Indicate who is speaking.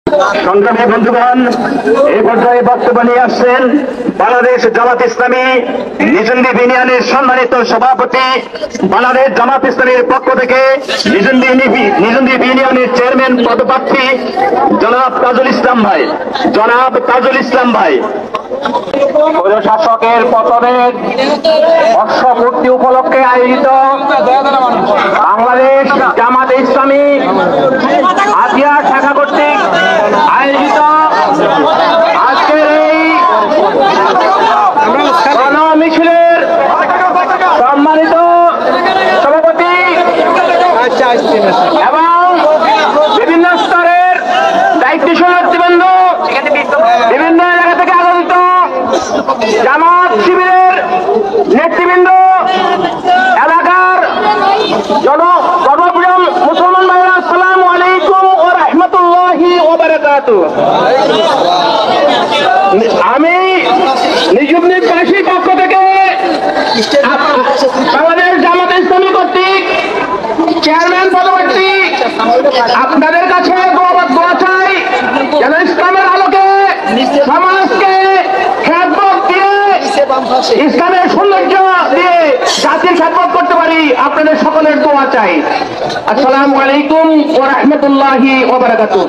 Speaker 1: সংগ্রামী বন্ধুগণ, এই পর্যায়ে বক্তব্য নিয়ে আসছেন বাংলাদেশ জামাত ইসলামী নিজুন্দি ইউনিয়নের সম্মানিত সভাপতি, বাংলাদেশ জামাত ইসলামীর পক্ষ থেকে নিজুন্দি ইউনিয়নের চেয়ারম্যান পদপ্রার্থী জনাব তাজুল ইসলাম ভাই। শাসকের পতনের বর্ষপূর্তি উপলক্ষে আয়োজিত বাংলাদেশ জামাত ইসলামী হাতিয়া শাখা কর্তৃক আয়োজিত আজকের এই গণমিছিলের সম্মানিত সভাপতি এবং বিভিন্ন স্তরের দায়িত্বশীল নেতৃবৃন্দ, বিভিন্ন এলাকা থেকে আগত জামাত শিবিরের নেতৃবৃন্দ, এলাকার জনপ্রিয় মুসলমান ভাইরা, আসসালামু আলাইকুম ওয়া রাহমাতুল্লাহি ওয়া বারাকাতুহু। আমি নিজুবনিবাসীর পক্ষ থেকে বাংলাদেশ জামাত ইসলামী কর্তৃক চেয়ারম্যান পদপ্রার্থী আপনাদের কাছে দোয়া চাই যেন ইসলামের আলোকে সমাজকে খেদমত দিয়ে, ইসলামের সৌন্দর্য দিয়ে জাতির খেদমত করতে পারি। আপনাদের সকলের দোয়া চাই। আসসালামু আলাইকুম ওয়া রাহমাতুল্লাহি ওয়া বারাকাতুহু।